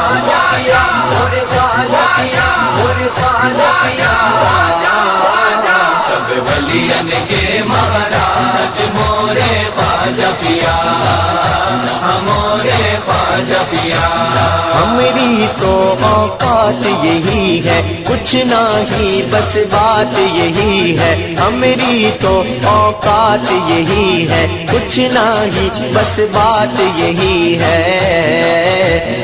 خواجہ پیا میرے خواجہ پیا میرے خواجہ پیا سب ولیان کے مہاراج مورے خواجہ پیا ہمارے خواجہ پیا ہماری تو اوقات یہی ہے کچھ نہیں بس بات یہی ہے ہماری تو اوقات یہی ہے کچھ نہیں بس بات یہی ہے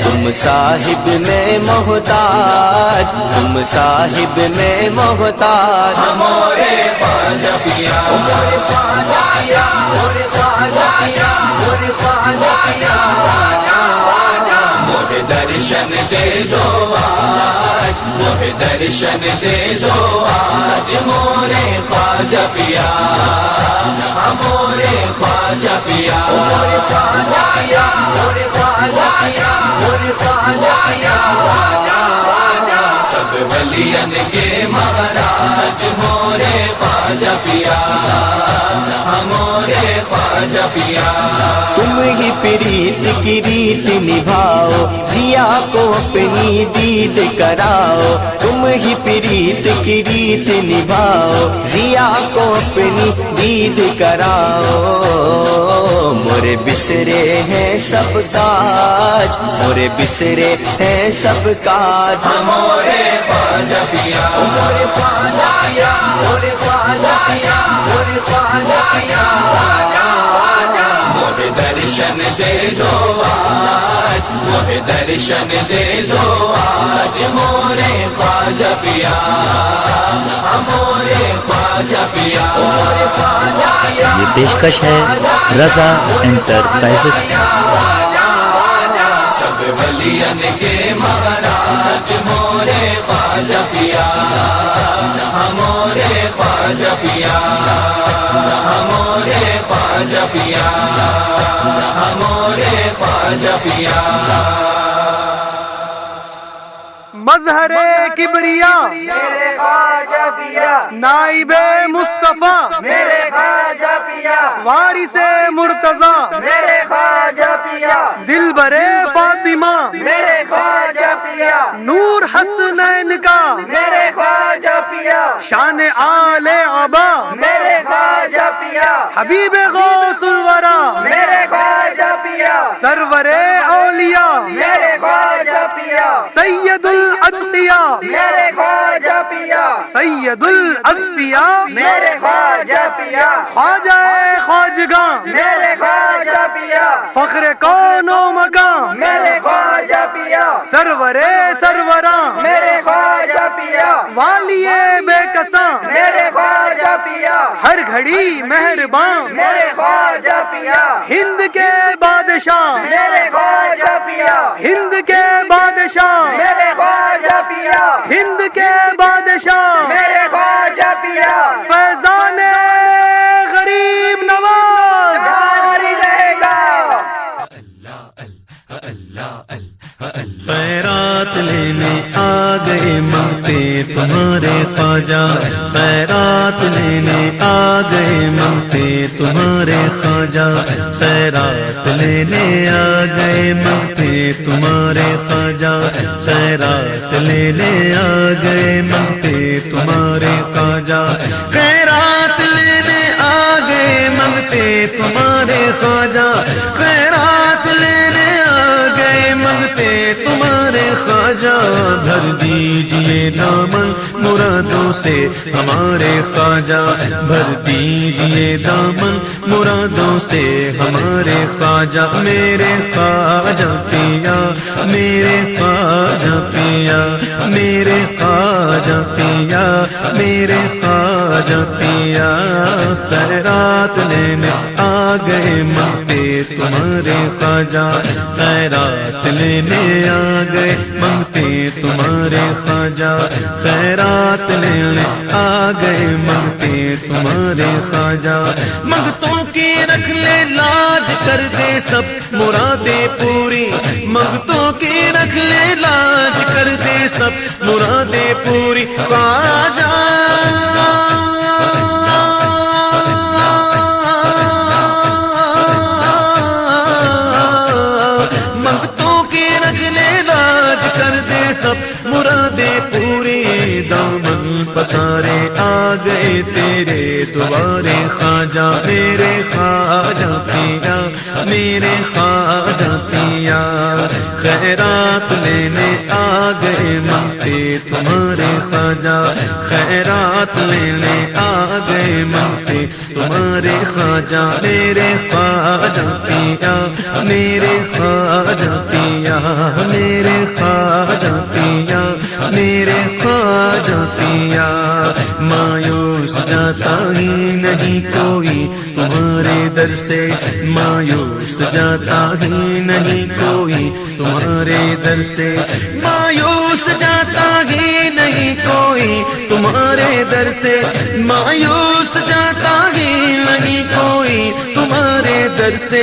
تم صاحب میں محتاج تم صاحب میں محتاج ہمارے خواجہ پیا میرے خواجہ پیا میرے خواجہ پیا میرے خواجہ پیا مجھے درشن دے دو آج مجھے درشن دے دو آج مورے خواجہ پیا ہمارے خواجہ پیا میرے خواجہ پیا میرے خواجہ پیا میرے خواجہ پیا سب ولیان کے مہاراج مورے خواجہ پیا ہمارے خواجہ پیا تم ہی پریت کی ریت نبھاؤ ضیا کو اپنی دید کراؤ تم ہی پریت کی ریت نبھاؤ ضیا کو اپنی دید کراؤ مورے بسرے ہیں سب کاج مورے بسرے ہیں سب کاج ہمارے خواجہ پیا میرے خواجہ پیا میرے خواجہ پیا میرے خواجہ پیا مجھے درشن دے دو آج مجھے درشن دے دو آج مورے خواجہ پیا ہمارے خواجہ پیا میرے خواجہ پیا یہ پیشکش ہے رضا انٹرپرائزز کی۔ سب ولیان کے مہاراج مورے خواجہ پیا ہمارے خواجہ پیا ہمارے خواجہ پیا ہمارے خواجہ پیا مظہر کبریا میرے خواجہ پیا نائب مصطفیٰ میرے خواجہ پیا وارث مرتضیٰ میرے خواجہ پیا دلبر فاطمہ میرے خواجہ پیا نور حسنین کا میرے خواجہ پیا شان آل عبا میرے خواجہ پیا حبیب غوث الورا میرے خواجہ پیا سرور اولیاء میرے خواجہ پیا سید الاتقیاء میرے خواجہ پیا سید الاصفیاء میرے خواجہ پیا خواجہ خواجگاں میرے خواجہ پیا فخر کون و مکان میرے خواجہ پیا سرور سروراں میرے خواجہ پیا والی بے کساں میرے خواجہ پیا ہر گھڑی مہربان میرے خواجہ پیا ہند کے بادشاہ میرے خواجہ پیا ہند کے بادشاہ میرے خواجہ پیا ہند کے بادشاہ میرے خواجہ پیا فیضان غریب نواز جاری رہے گا خیرات لینے آ گئے مانگتے تمہارے خواجہ خیرات لینے آ گئے مانگتے تمہارے خواجہ خیرات لینے آ گئے مانگتے تمہارے خواجہ خیرات لینے آ گئے مانگتے تمہارے خواجہ خیرات لینے آ گئے مانگتے تمہارے خواجہ خیرات لینے آ گئے مانگتے تمہارے خواجہ بھر دیجئے دامن مرادوں سے ہمارے خواجہ بھر دیجئے دامن مرادوں سے ہمارے خواجہ میرے خواجہ پیا میرے خواجہ پیا میرے خواجہ پیا میرے خواجہ پیا خیرات لینے آ گئے مانگتے تمہارے خواجہ خیرات لینے آ گئے مانگتے تمہارے خواجہ خیرات لینے آ گئے مانگتے تمہارے خواجہ منگتوں کی رکھ لے لاج کر دے سب مرادیں پوری منگتوں کی رکھ لے لاج کر دے سب مرادیں پوری خواجہ منگتوں کی رکھ لے لاج سب مرادیں پوری دامن پسارے آ گئے تیرے دوبارے خواجہ میرے خواجہ پیا میرے خواجہ پیا خیرات لینے آ گئے مانگتے تمہارے خواجہ خیرات لینے آ گئے مانگتے تمہارے خواجہ میرے خواجہ پیا میرے خواجہ پیا میرے خواجہ پیا میرے خواجہ پیا مایوس جاتا ہی نہیں کوئی تمہارے در سے مایوس جاتا ہی نہیں کوئی تمہارے در سے مایوس جاتا ہی نہیں کوئی تمہارے در سے مایوس جاتا ہی نہیں کوئی تمہارے در سے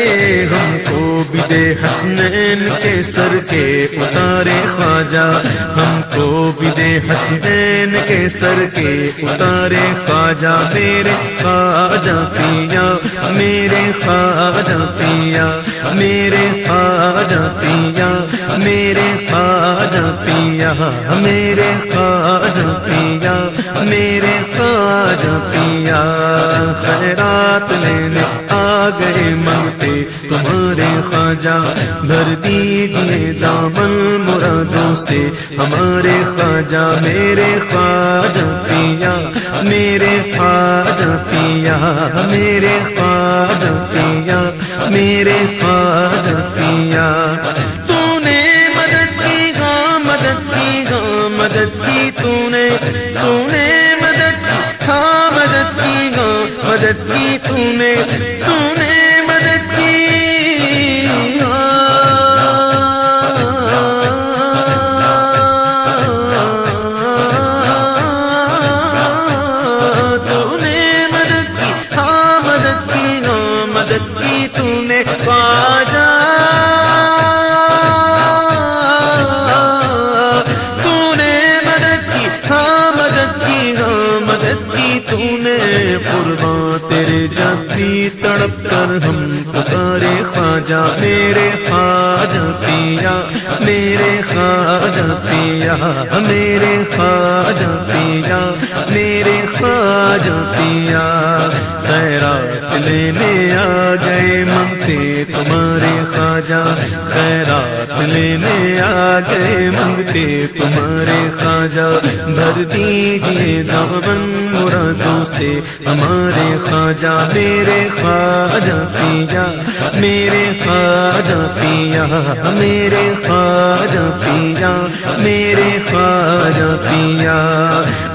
ہم کو بھی دے حسنین کے سر کے اتارے خواجہ ہم کو بھی دے حسنین کے سر کے اتارے خواجہ میرے خواجہ پیا میرے خواجہ پیا میرے خواجہ پیا میرے خواجہ پیا میرے خواجہ پیا میرے خواجہ پیا خیرات لینے آ گئے مانگتے تمہارے خواجہ بھر دیجئے دامن مرادوں سے ہمارے خواجہ میرے خواجہ پیا میرے خواجہ پیا میرے خواجہ پیا میرے خواجہ پیا تو نے مدد کی گا مدد کی گا مدد کی تو نے مدد کی ہاں مدد کی گا مدد کی تو نے مدد کی مدد کی تو نے خواجہ تو نے مدد کی ہاں مدد کی ہاں مدد کی تو نے قرباں تیرے جب بھی تڑپ کر ہم پکارے خواجہ میرے خواجہ پیا میرے خواجہ پیا میرے خواجہ پیا میرے خواجہ پیا خیرات لینے آ گئے مانگتے تمہارے خواجہ خیرات لینے آ گئے مانگتے تمہارے خواجہ بھر دیجئے دامن مرادوں سے ہمارے خواجہ میرے خواجہ پیا میرے خواجہ پیا میرے خواجہ پیا میرے خواجہ پیا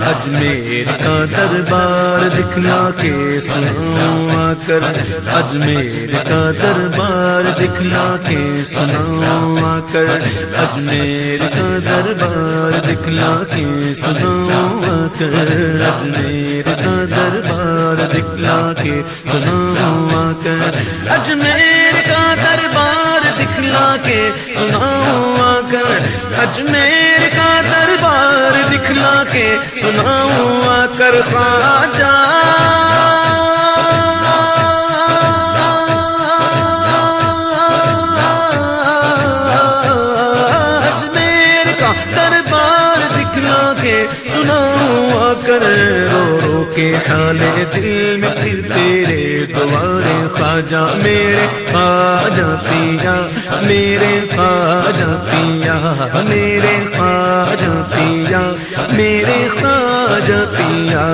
اجمیر کا دربار دکھلا کے سناؤ آ کر اجمیر کا دربار دکھلا کے سناؤ آ کر اجمیر کا دربار دکھلا کے سناؤ آ کر اجمیر کا دربار دکھلا کے سناؤ آ کر اجمیر کا دربار دکھلا کے سناؤ آ کر اجمیر کا دربار دکھلا کے سناؤ آ کر خواجہ اجمیر کا دربار دکھلا کے سناؤ آ کر رو رو کے حالے دل میں پھر تیرے دوارے خواجہ میرے خواجہ پیا میرے خواجہ پیا میرے خواجہ پیا میرے خواجہ پیا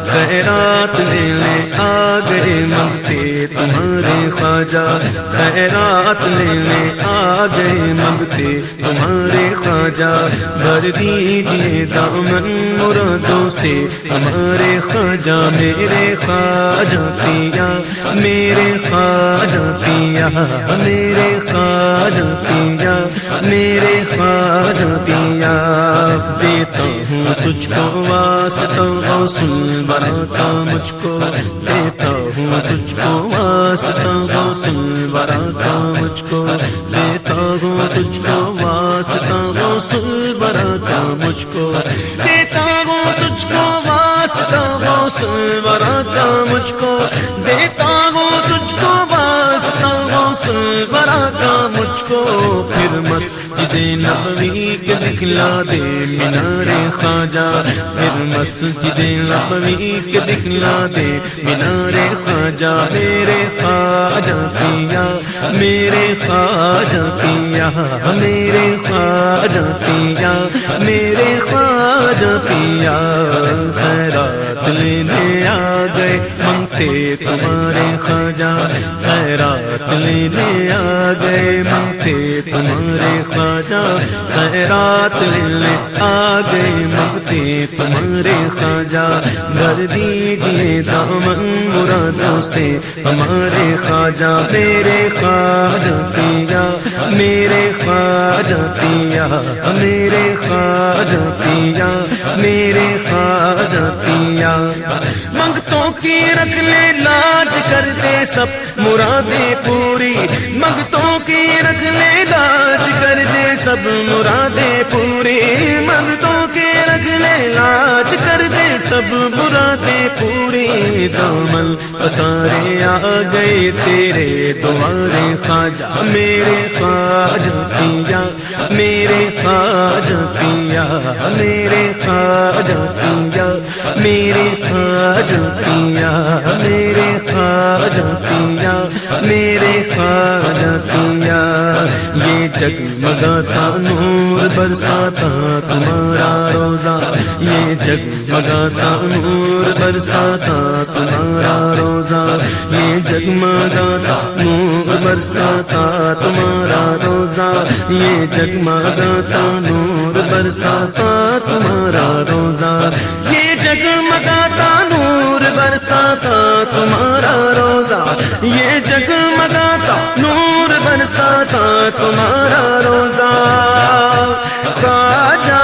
خیرات لینے آ گئے مانگتے تمہارے خواجہ خیرات لینے آ گئے مانگتے تمہارے خواجہ بھر دیجئے دامن مرادوں سے ہمارے خواجہ میرے خواجہ پیا میرے خواجہ پیا میرے خواجہ پیا میرے خواجہ پیا دیتا ہوں تجھ کو واسطہ غوث الورا کا مجھ کو دیتا ہوں تجھ کو واسطہ غوث الورا کا مجھ کو دیتا ہوں تجھ کو واسطہ غوث الورا کا مجھ کو دیتا ہوں تجھ کو واسطہ غوث الورا کا مجھ کو دیتا ہوں تجھ کو واسطہ غوث ورا کا مجھ کو پھر مسجد نبوی کے دکھلا دے مینار خواجہ پھر مسجد نبوی کے دکھلا دے مینار خواجہ میرے خواجہ پیا میرے خواجہ پیا میرے خواجہ پیا میرے خواجہ پیا خیرات لینے آ گئے مانگتے تمہارے خواجہ خیرات لینے آ گئے مانگتے تمہارے خواجہ خیرات لینے آ گئے مانگتے تمہارے خواجہ بھر دیجئے دامن مرادوں سے ہمارے خواجہ میرے خواجہ پیا میرے خواجہ پیا میرے خواجہ پیا میرے خواجہ پیا منگتوں کی رکھ لے لاج کر دے سب مرادیں پوری منگتوں کی رکھ لے لاج کر دے سب مرادیں پوری منگتوں کی رکھ لے لاج کر دے سب مرادیں پوری دامن پسارے آ گئے تیرے دوارے خواجہ میرے خواجہ پیا میرے خواجہ پیا میرے خواجہ پیا میرے خواجہ پیا میرے خواجہ پیا میرے خواجہ پیا یہ جگمگاتا نور برساتا تمہارا روزہ یہ جگمگاتا نور برساتا تمہارا روزہ یہ جگمگاتا نور برساتا تمہارا روزہ یہ جگمگاتا نور برساتا تمہارا روزہ یہ جگمگاتا نور برساتا تمہارا روزہ یہ جگمگاتا نور برساتا تمہارا روزہ خواجہ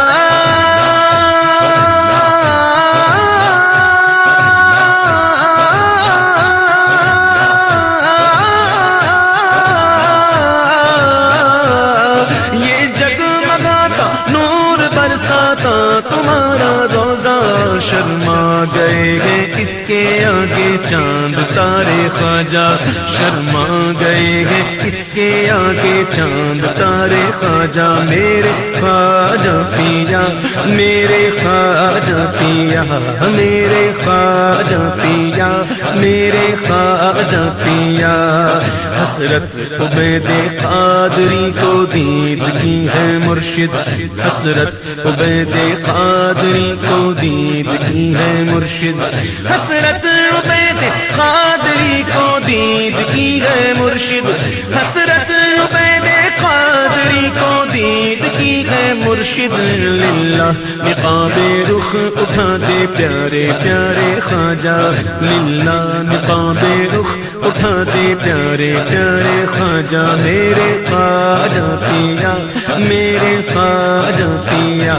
تمہارا روزہ شرما گئے ہیں اس کے آگے چاند تارے خواجہ شرما گئے ہیں اس کے آگے چاند تارے خواجہ میرے خواجہ پیا میرے خواجہ پیا میرے خواجہ پیا میرے خواجہ پیا حسرت عبید قادری کو دید کی ہے مرشد حسرت عبید قادری کو دید کی ہے مرشد حسرت عبید قادری کو دید کی ہے مرشد حسرت عبید قادری کو دید کی ہے مرشد للہ نقاب رخ اٹھا دے پیارے پیارے خواجہ للہ نقاب رخ اٹھا دے پیارے پیارے خواجہ میرے خواجہ پیا میرے خواجہ پیا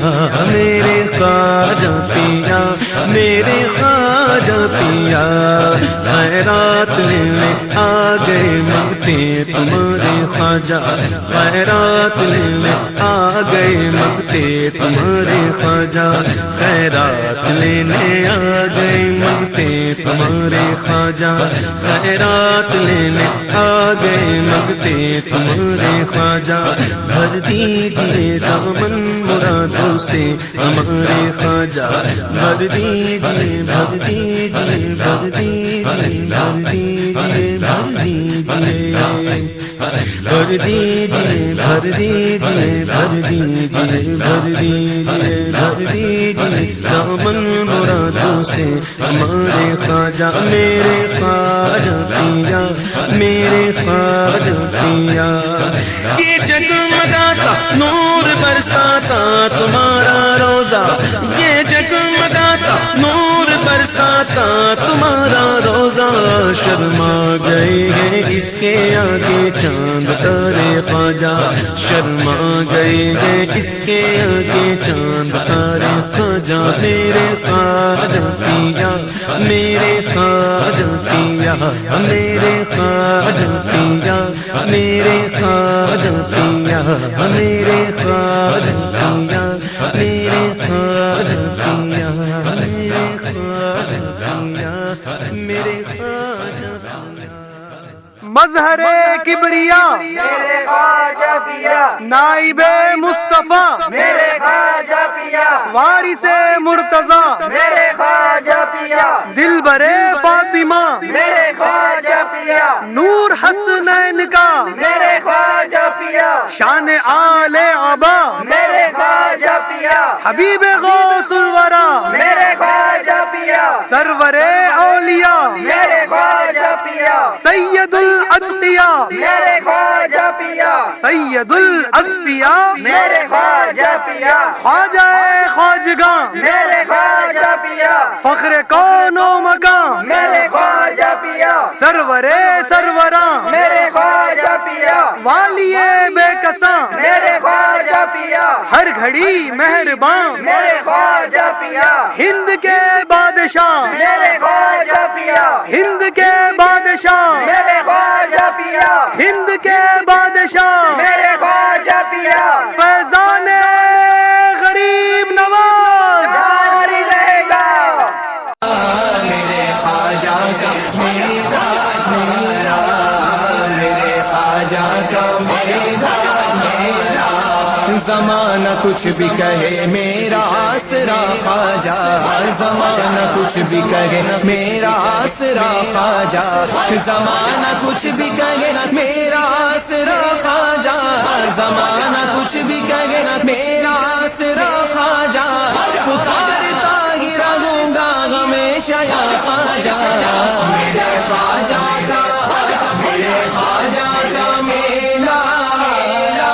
میرے خواجہ پیا میرے خواجہ پیا خیرات لینے آ گئے مانگتے تمہارے خواجہ خیرات لینے آ گئے مانگتے تمہارے خواجہ خیرات لینے آ گئے مانگتے تمہارے خواجہ خیرات لینے آ گئے مانگتے تمہارے خواجہ بھر دیجئے دامن مرادوں سے ہمارے خواجہ بھر دیجئے بھر دیجئے بھر دیجئے بھر دیجئے بھر دیجئے بھر دیجئے بھر دیجئے بھر دیجئے بھر دیجئے بھر دیجئے دامن مرادوں سے ہمارے خواجہ میرے خواجہ پیا میرے خواجہ پیا یہ جگمگاتا نور برساتا تمہارا روزہ یہ جگمگاتا نور برساتا تمہارا روزہ شرما گئے ہیں اس کے آگے چاند تارے خواجہ شرما گئے ہیں اس کے آگے چاند تارے خواجہ میرے خواجہ پیا میرے خواجہ پیا میرے خواجہ پیا میرے خواجہ پیا میرے خواجہ پیا میرے خواجہ پیا میرے خواجہ پیا میرے خواجہ پیا مظہر کبریا میرے خواجہ پیا نائب مصطفیٰ میرے خواجہ پیا وارث مرتضی میرے خواجہ پیا دلبر فاطمہ میرے خواجہ پیا نور حسنین کا میرے خواجہ پیا شان آل عبا میرے خواجہ پیا حبیب غوث الورا میرے خواجہ پیا سرور اولیاء میرے خواجہ پیا سید الاتقیاء میرے خواجہ پیا سید الاصفیاء میرے خواجہ پیا خواجہ خواجگاں میرے خواجہ پیا فخر کون و مکان میرے خواجہ پیا سرور سروراں میرے خواجہ پیا والی بے کساں میرے خواجہ پیا ہر گھڑی مہربان میرے خواجہ پیا ہند کے بادشاہ میرے خواجہ پیا ہند کے بادشاہ میرے خواجہ پیا ہند کے بادشاہ میرے خواجہ پیا فیضان غریب نواز جاری رہے گا میرے خواجہ کا میرا میرا میرے خواجہ کا میرا میرا زمانہ کچھ بھی کہے میرا آسرا خواجہ زمانہ کچھ بھی کہے میرا آسرا خواجہ زمانہ کچھ بھی کہے میرا آسرا خواجہ زمانہ کچھ بھی کہے میرا آسرا خواجہ پکارتا ہی رہوں گا ہمیشہ یا خواجہ میرے خواجہ کا میرے خواجہ کا میلا میلا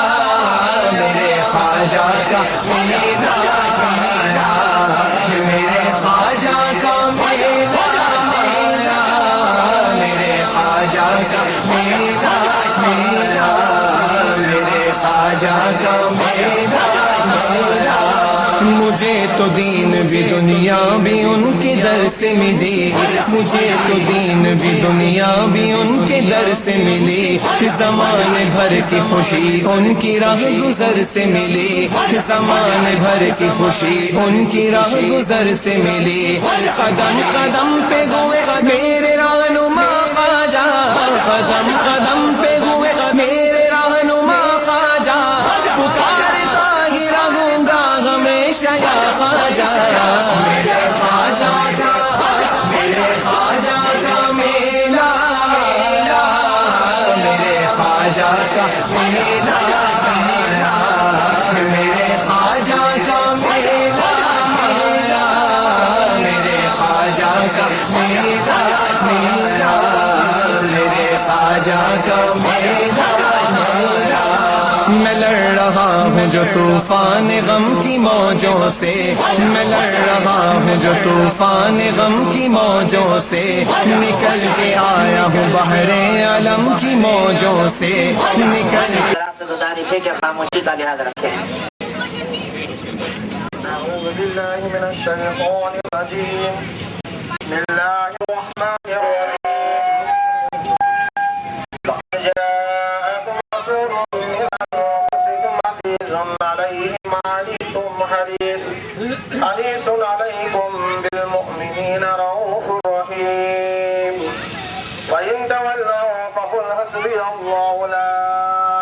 میرے خواجہ کا میلا میلا میرے خواجہ کا میلا میلا میرے خواجہ کا میلا میلا میرے خواجہ کا میلا میلا مجھے تو دین بھی دنیا بھی ان کے در سے ملی مجھے تو دین بھی دنیا بھی ان کے در سے ملی زمانے بھر کی خوشی ان کی راہ گزر سے ملی زمانے بھر کی خوشی ان کی راہ گزر سے ملی قدم قدم پہ ہوئے میرے رہنما خواجہ قدم قدم پہ ہوئے میرے رہنما خواجہ پکارتا ہی رہوں گا ہمیشہ یا خواجہ میرے خواجہ کا میرے خواجہ کا میلا میلا میرے خواجہ کا میلا میلا میرے خواجہ کا میلا میلا میرے خواجہ کا میلا میلا میرے خواجہ کا میلا میلا میں لڑ رہا ہوں جو طوفان غم کی موجوں سے میں لڑ رہا ہوں جو طوفان غم کی موجوں سے نکل کے آیا ہوں بحر علم کی موجوں سے نکل کے آپ سے گزارش ہے کہ خاموشی کا لحاظ رکھیں أعوذ بالله من الشيطان الرجيم بسم الله الرحمن الرحيم لقد جاءكم رسول من أنفسكم عزيز عليه ما عنتم حريص عليكم بالمؤمنين رؤوف رحيم وإن تولوا فقل حسبي الله لا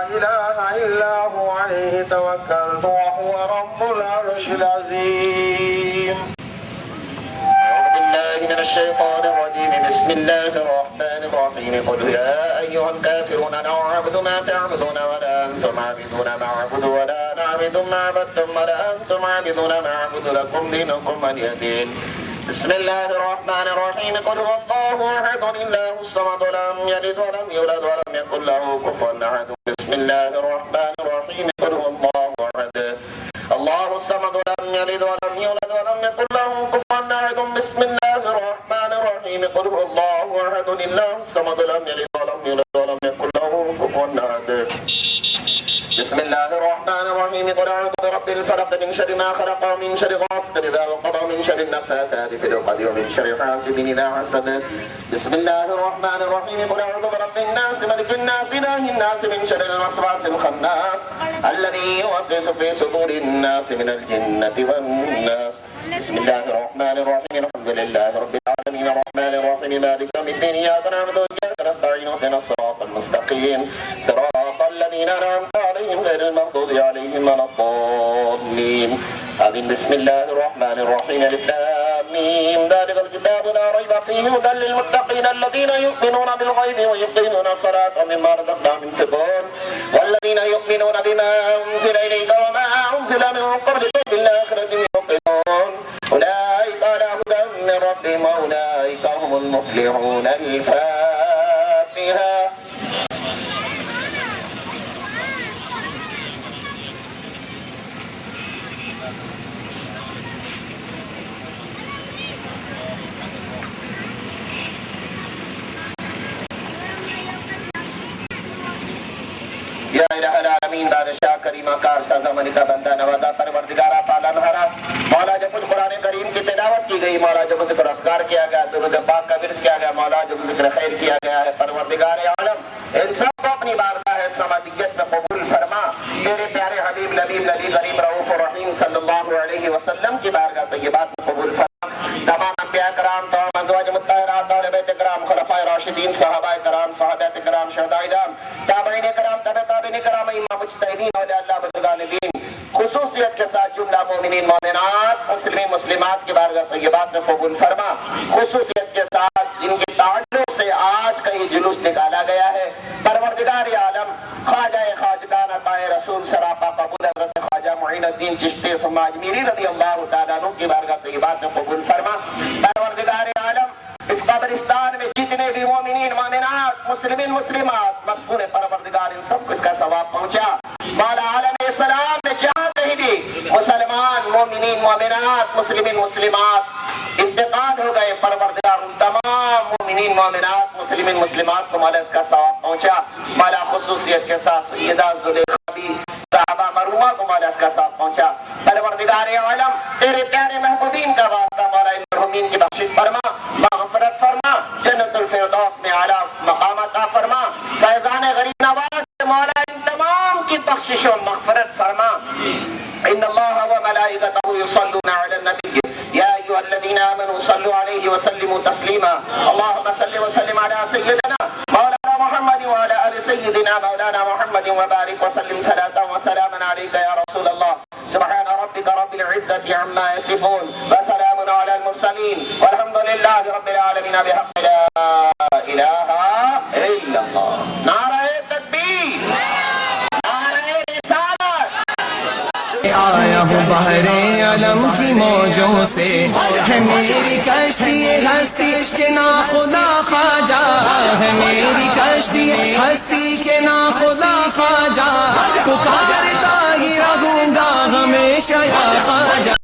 إله إلا هو عليه توكلت وهو رب العرش العظيم أعوذ بالله من الشيطان الرجيم بسم الله الرحمن الرحيم قل يا أيها الكافرون لا أعبد ما تعبدون ولا أنتم عابدون ما أعبد ولا أنا عابد ما عبدتم ولا أنتم عابدون ما أعبد لكم دينكم ولي دين بسم الله الرحمن الرحيم قل هو الله أحد الله الصمد لم يلد ولم يولد ولم يكن له كفوا أحد بسم الله الرحمن الرحيم قل هو الله أحد الله الصمد لم يلد ولم يولد ولم يكن له كفوا أحد بسم الله الرحمن الرحيم قل هو الله أحد الله الصمد لم يلد ولم يولد ولم يكن له كفوا أحد بسم الله الرحمن الرحيم قل أعوذ برب الفلق من شر ما خلق ومن شر غاسق إذا وقب ومن شر النفاثات في العقد ومن شر حاسد إذا حسد بسم الله الرحمن الرحيم قل أعوذ برب الناس ملك الناس إله الناس من شر الوسواس الخناس الذي يوسوس في صدور الناس من الجنة والناس بسم الله الرحمن الرحيم الحمد لله رب العالمين الرحمن الرحيم مالك يوم الدين إياك نعبد وإياك نستعين اهدنا الصراط الصراط المستقيم صراط الذين أنعمت عليهم غير المغضوب عليهم ولا الضالين آمين. بسم الله الرحمن الرحيم. ألف لام ميم ذلك الكتاب لا ريب فيه هدى للمتقين الذين يؤمنون بالغيب ويقيمون الصلاة ومما رزقناهم ينفقون والذين يؤمنون بما أنزل إليك وما أنزل من قبلك بالآخرة يوقنون أولئك على هدى من ربهم وأولئك هم المفلحون. الفاتحة. یا الہ العالمین بادشاہ کریمہ کار سازا منی کا بندہ نوازا پروردگارہ پالن ہرا مولا جب کچھ قرآن کریم کی تلاوت کی گئی مولا جب ذکر اذکار کیا گیا درود پاک کا ورد کیا گیا مولا جب ذکر خیر کیا گیا ہے پروردگار عالم ان سب کو اپنی بارگاہ سماجیت میں قبول فرما. تیرے پیارے حبیب نبی غریب رؤوف الرحیم صلی اللہ علیہ وسلم کی بارگاہ طیبات میں قبول فرما. تمام انبیاء کرام تمام ازواج مطہرات اہل بیت کرام خلفائے راشدین صحابہ کرام صحابہ کرام شہداء کرام تابعین کرام تابعین کرام ائمہ مجتہدین اولیاء اللہ بزرگان دین خصوصیت کے ساتھ جملہ مومنین مومنات مسلمین مسلمات کی بارگاہ طیبات میں قبول فرما. خصوصیت کے ساتھ جن کے تعلق سے آج کا یہ جلوس نکالا گیا ہے پروردگار عالم خواجہ خواجگان عطا رسول سراپا قبول حضرت خواجہ معین الدین چشتی ثم اجمیری رضی اللہ تعالیٰ عنہ کی بارگاہ طیبات میں قبول فرما. پروردگار عالم اس قبرستان میں جتنے بھی مومنین مومنات مسلمین مسلمات مدفون پروردگار ان سب کو اس کا ثواب پہنچا. مولا عالم السلام میں جہاں کہیں بھی مسلمان مومنین مومنات مسلمین مسلمات انتقال ہو گئے پروردگار ان تمام مومنین مومنات مسلمین مسلمات کو مولا اس کا ثواب پہنچا. مولا خصوصیت کے ساتھ سیدہ زلیخا بھی صحابہ مرحومہ کو مولا اس کا ثواب پہنچا. پروردگار عالم تیرے پیارے محبوبین کا واسطہ مولا ان مرحومین کی بخشش فرما مغفرت فرما جنت الفردوس میں اعلیٰ مقام عطا فرما. فیضان غریب نواز سے مولا ان تمام کی بخشش و مغفرت فرما. ان اللہ و ملائکتہ یصلون علی النبی یا ایھا الذین آمنوا صلوا علیہ وسلموا تسلیما. اللهم صل وسلم علی سیدنا مولانا محمد وعلى آل سيدنا مولانا محمد وبارك وسلم صلاة وسلاما عليك يا رسول الله. سبحان ربك رب العزة عما يصفون وسلام على المرسلين والحمد لله رب العالمين بحق لا إله إلا الله. نعرہ تکبیر نعرہ رسالت. آیا ہوں بحر علم کی موجوں سے ہے میری کشتی ہستی کے نا خدا خواجہ ہے میری کشتی ہستی کے نا خدا خواجہ پکارتا ہی رہوں گا ہمیشہ یا خواجہ.